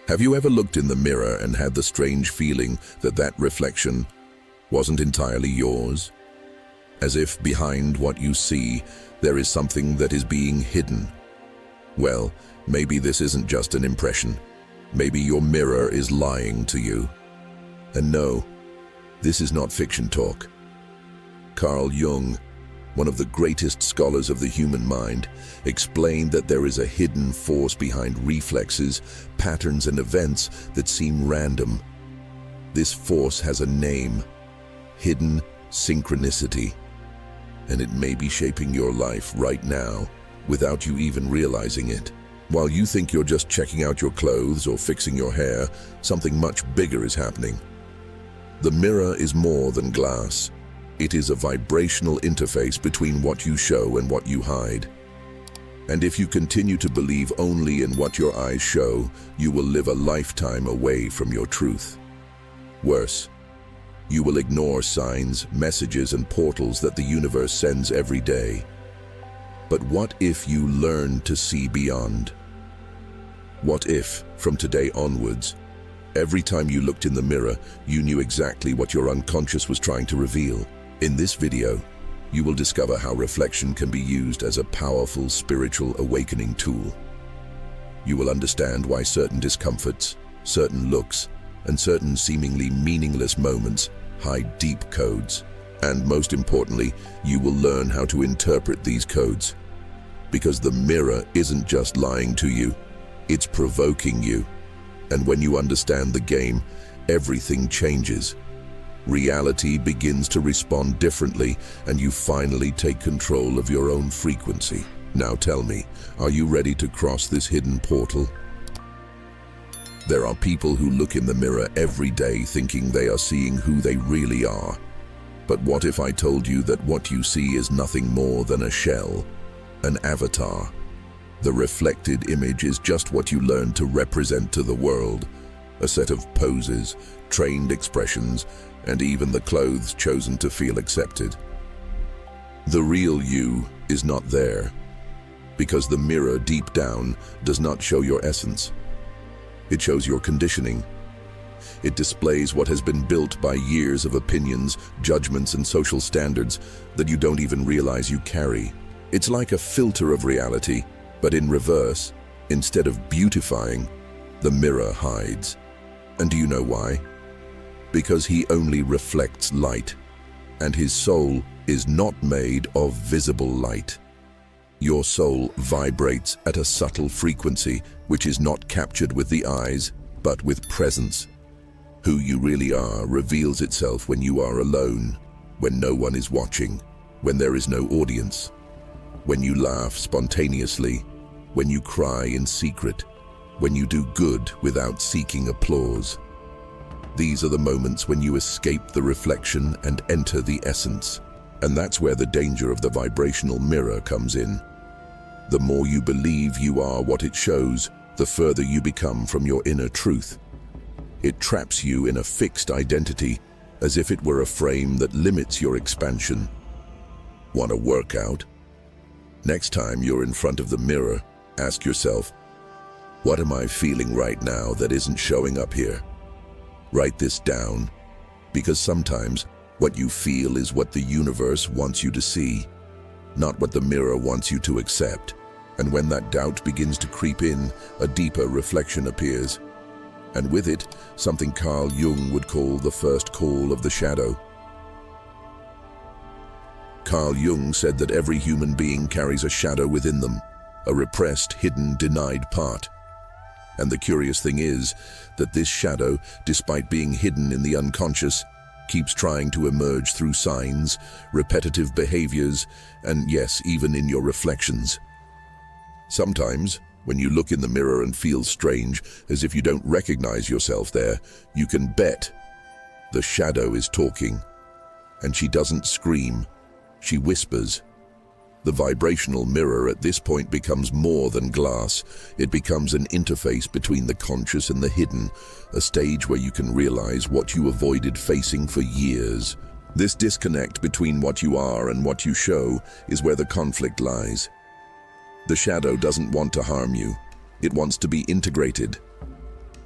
Have you ever looked in the mirror and had the strange feeling that that reflection wasn't entirely yours? As if behind what you see, there is something that is being hidden. Well, maybe this isn't just an impression. Maybe your mirror is lying to you. And no, this is not fiction talk. Carl Jung, one of the greatest scholars of the human mind, explained that there is a hidden force behind reflexes, patterns, and events that seem random. This force has a name: hidden synchronicity. And it may be shaping your life right now without you even realizing it. While you think you're just checking out your clothes or fixing your hair, something much bigger is happening. The mirror is more than glass. It is a vibrational interface between what you show and what you hide. And if you continue to believe only in what your eyes show, you will live a lifetime away from your truth. Worse, you will ignore signs, messages, and portals that the universe sends every day. But what if you learn to see beyond? What if, from today onwards, every time you looked in the mirror, you knew exactly what your unconscious was trying to reveal? In this video, you will discover how reflection can be used as a powerful spiritual awakening tool. You will understand why certain discomforts, certain looks, and certain seemingly meaningless moments hide deep codes. And most importantly, you will learn how to interpret these codes. Because the mirror isn't just lying to you, it's provoking you. And when you understand the game, everything changes. Reality begins to respond differently, and you finally take control of your own frequency. Now tell me, are you ready to cross this hidden portal? There are people who look in the mirror every day thinking they are seeing who they really are. But what if I told you that what you see is nothing more than a shell, an avatar? The reflected image is just what you learn to represent to the world, a set of poses, trained expressions, and even the clothes chosen to feel accepted. The real you is not there, because the mirror deep down does not show your essence. It shows your conditioning. It displays what has been built by years of opinions, judgments, and social standards that you don't even realize you carry. It's like a filter of reality, but in reverse. Instead of beautifying, the mirror hides. And do you know why? Because he only reflects light, and his soul is not made of visible light. Your soul vibrates at a subtle frequency, which is not captured with the eyes, but with presence. Who you really are reveals itself when you are alone, when no one is watching, when there is no audience, when you laugh spontaneously, when you cry in secret, when you do good without seeking applause. These are the moments when you escape the reflection and enter the essence. And that's where the danger of the vibrational mirror comes in. The more you believe you are what it shows, the further you become from your inner truth. It traps you in a fixed identity, as if it were a frame that limits your expansion. Want a workout? Next time you're in front of the mirror, ask yourself, what am I feeling right now that isn't showing up here? Write this down, because sometimes what you feel is what the universe wants you to see, not what the mirror wants you to accept. And when that doubt begins to creep in, a deeper reflection appears. And with it, something Carl Jung would call the first call of the shadow. Carl Jung said that every human being carries a shadow within them, a repressed, hidden, denied part. And the curious thing is that this shadow, despite being hidden in the unconscious, keeps trying to emerge through signs, repetitive behaviors, and yes, even in your reflections. Sometimes, when you look in the mirror and feel strange, as if you don't recognize yourself there, you can bet the shadow is talking. And she doesn't scream, she whispers. The vibrational mirror at this point becomes more than glass. It becomes an interface between the conscious and the hidden, a stage where you can realize what you avoided facing for years. This disconnect between what you are and what you show is where the conflict lies. The shadow doesn't want to harm you. It wants to be integrated.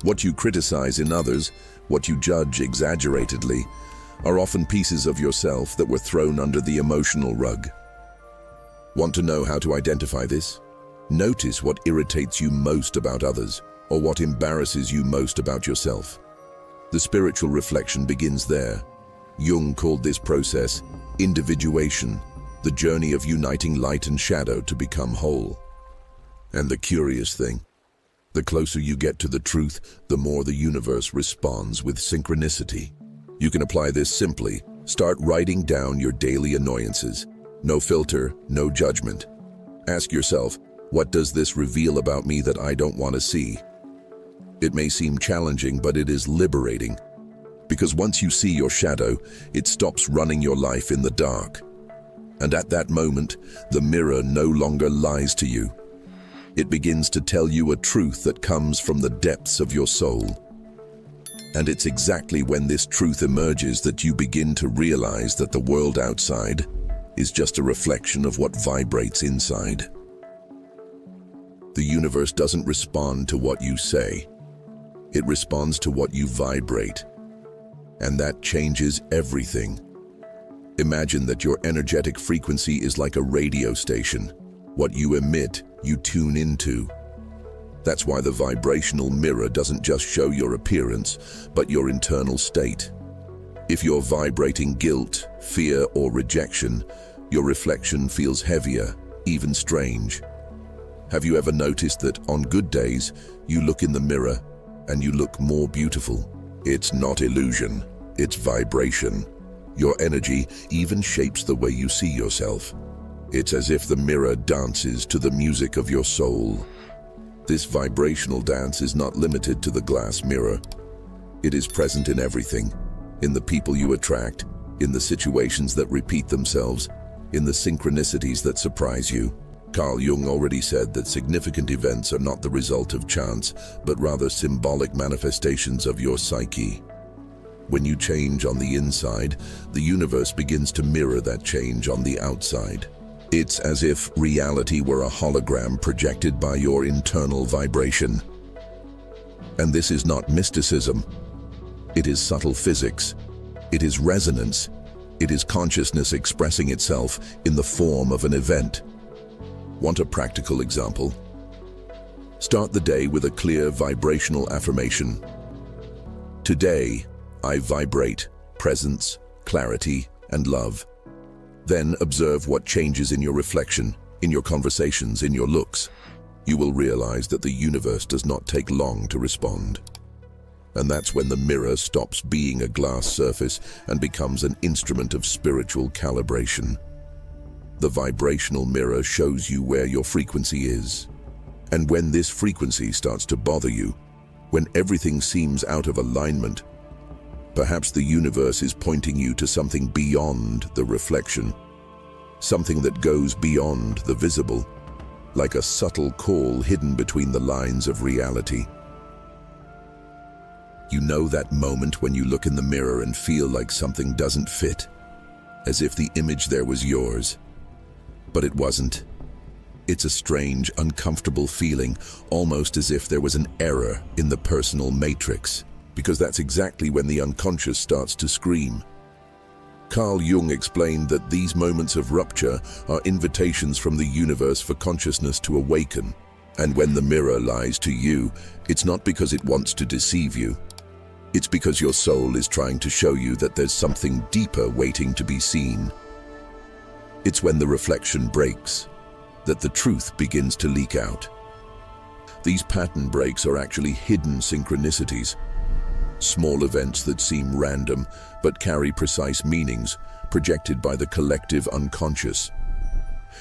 What you criticize in others, what you judge exaggeratedly, are often pieces of yourself that were thrown under the emotional rug. Want to know how to identify this? Notice what irritates you most about others, or what embarrasses you most about yourself. The spiritual reflection begins there. Jung called this process individuation, the journey of uniting light and shadow to become whole. And the curious thing, the closer you get to the truth, the more the universe responds with synchronicity. You can apply this simply. Start writing down your daily annoyances. No filter, no judgment. Ask yourself, what does this reveal about me that I don't want to see? It may seem challenging, but it is liberating. Because once you see your shadow, it stops running your life in the dark. And at that moment, the mirror no longer lies to you. It begins to tell you a truth that comes from the depths of your soul. And it's exactly when this truth emerges that you begin to realize that the world outside is just a reflection of what vibrates inside. The universe doesn't respond to what you say. It responds to what you vibrate. And that changes everything. Imagine that your energetic frequency is like a radio station. What you emit, you tune into. That's why the vibrational mirror doesn't just show your appearance, but your internal state. If you're vibrating guilt, fear, or rejection, your reflection feels heavier, even strange. Have you ever noticed that on good days, you look in the mirror and you look more beautiful? It's not illusion, it's vibration. Your energy even shapes the way you see yourself. It's as if the mirror dances to the music of your soul. This vibrational dance is not limited to the glass mirror. It is present in everything, in the people you attract, in the situations that repeat themselves, in the synchronicities that surprise you. Carl Jung already said that significant events are not the result of chance, but rather symbolic manifestations of your psyche. When you change on the inside, the universe begins to mirror that change on the outside. It's as if reality were a hologram projected by your internal vibration. And this is not mysticism. It is subtle physics. It is resonance. It is consciousness expressing itself in the form of an event. Want a practical example? Start the day with a clear vibrational affirmation. Today, I vibrate presence, clarity, and love. Then observe what changes in your reflection, in your conversations, in your looks. You will realize that the universe does not take long to respond. And that's when the mirror stops being a glass surface and becomes an instrument of spiritual calibration. The vibrational mirror shows you where your frequency is. And when this frequency starts to bother you, when everything seems out of alignment, perhaps the universe is pointing you to something beyond the reflection, something that goes beyond the visible, like a subtle call hidden between the lines of reality. You know that moment when you look in the mirror and feel like something doesn't fit, as if the image there was yours, but it wasn't. It's a strange, uncomfortable feeling, almost as if there was an error in the personal matrix, because that's exactly when the unconscious starts to scream. Carl Jung explained that these moments of rupture are invitations from the universe for consciousness to awaken. And when the mirror lies to you, it's not because it wants to deceive you. It's because your soul is trying to show you that there's something deeper waiting to be seen. It's when the reflection breaks that the truth begins to leak out. These pattern breaks are actually hidden synchronicities, small events that seem random but carry precise meanings projected by the collective unconscious.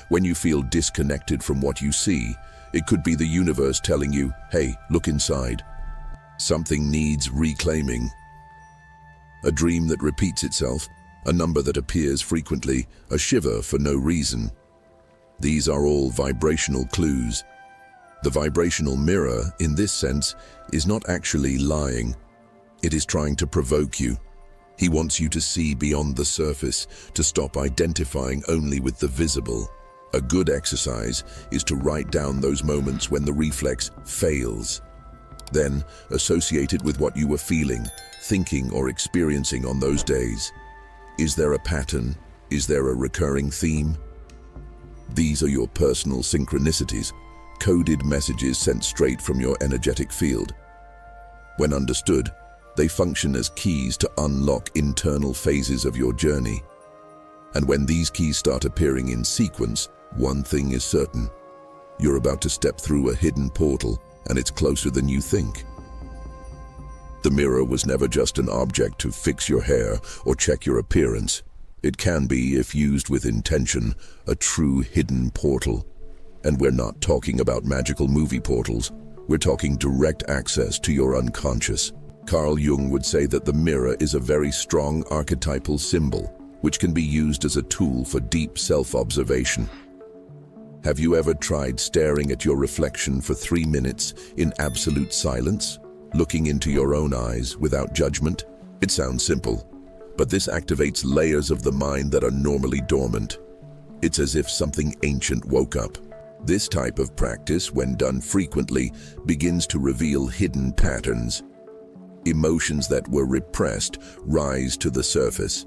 When you feel disconnected from what you see, it could be the universe telling you, hey, look inside. Something needs reclaiming. A dream that repeats itself, a number that appears frequently, a shiver for no reason. These are all vibrational clues. The vibrational mirror, in this sense, is not actually lying. It is trying to provoke you. He wants you to see beyond the surface, to stop identifying only with the visible. A good exercise is to write down those moments when the reflex fails. Then, associate it with what you were feeling, thinking, or experiencing on those days. Is there a pattern? Is there a recurring theme? These are your personal synchronicities, coded messages sent straight from your energetic field. When understood, they function as keys to unlock internal phases of your journey. And when these keys start appearing in sequence, one thing is certain. You're about to step through a hidden portal, and it's closer than you think. The mirror was never just an object to fix your hair or check your appearance. It can be, if used with intention, a true hidden portal. And we're not talking about magical movie portals. We're talking direct access to your unconscious. Carl Jung would say that the mirror is a very strong archetypal symbol, which can be used as a tool for deep self-observation. Have you ever tried staring at your reflection for 3 minutes in absolute silence, looking into your own eyes without judgment? It sounds simple, but this activates layers of the mind that are normally dormant. It's as if something ancient woke up. This type of practice, when done frequently, begins to reveal hidden patterns. Emotions that were repressed rise to the surface.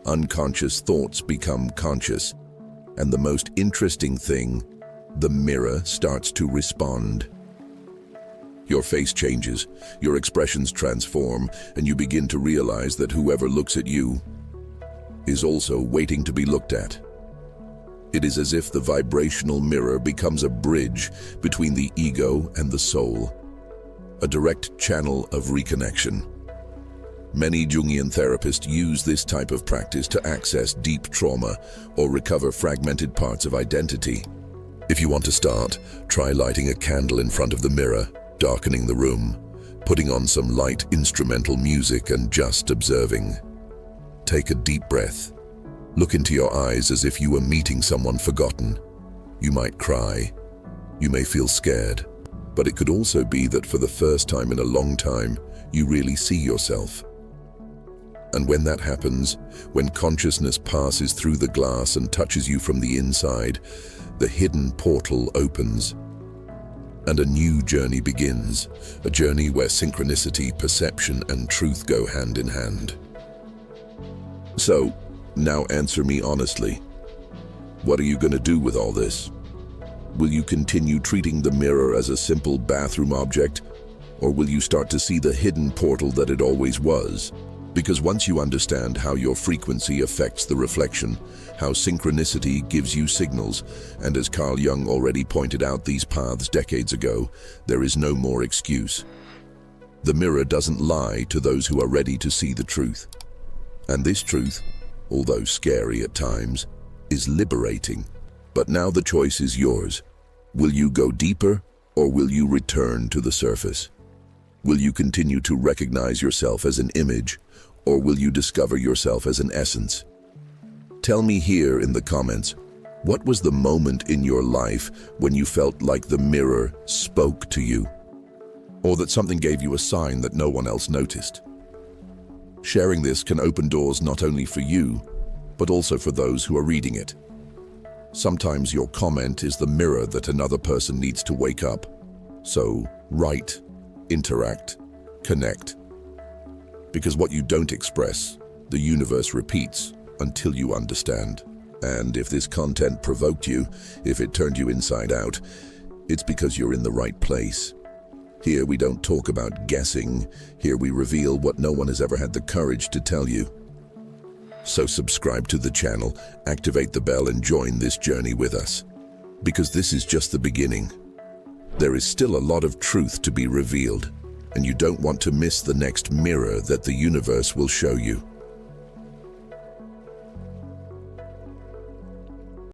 Unconscious thoughts become conscious. And the most interesting thing, the mirror starts to respond. Your face changes, your expressions transform, and you begin to realize that whoever looks at you is also waiting to be looked at. It is as if the vibrational mirror becomes a bridge between the ego and the soul, a direct channel of reconnection. Many Jungian therapists use this type of practice to access deep trauma or recover fragmented parts of identity. If you want to start, try lighting a candle in front of the mirror, darkening the room, putting on some light instrumental music and just observing. Take a deep breath. Look into your eyes as if you were meeting someone forgotten. You might cry. You may feel scared. But it could also be that for the first time in a long time, you really see yourself. And when that happens, when consciousness passes through the glass and touches you from the inside, the hidden portal opens. And a new journey begins, a journey where synchronicity, perception, and truth go hand in hand. So, now answer me honestly. What are you going to do with all this? Will you continue treating the mirror as a simple bathroom object, or will you start to see the hidden portal that it always was? Because once you understand how your frequency affects the reflection, how synchronicity gives you signals, and as Carl Jung already pointed out these paths decades ago, there is no more excuse. The mirror doesn't lie to those who are ready to see the truth. And this truth, although scary at times, is liberating. But now the choice is yours. Will you go deeper, or will you return to the surface? Will you continue to recognize yourself as an image, or will you discover yourself as an essence? Tell me here in the comments, what was the moment in your life when you felt like the mirror spoke to you? Or that something gave you a sign that no one else noticed? Sharing this can open doors not only for you, but also for those who are reading it. Sometimes your comment is the mirror that another person needs to wake up. So, write, interact, connect. Because what you don't express, the universe repeats until you understand. And if this content provoked you, if it turned you inside out, it's because you're in the right place. Here we don't talk about guessing. Here we reveal what no one has ever had the courage to tell you. So subscribe to the channel, activate the bell, and join this journey with us. Because this is just the beginning. There is still a lot of truth to be revealed, and you don't want to miss the next mirror that the universe will show you.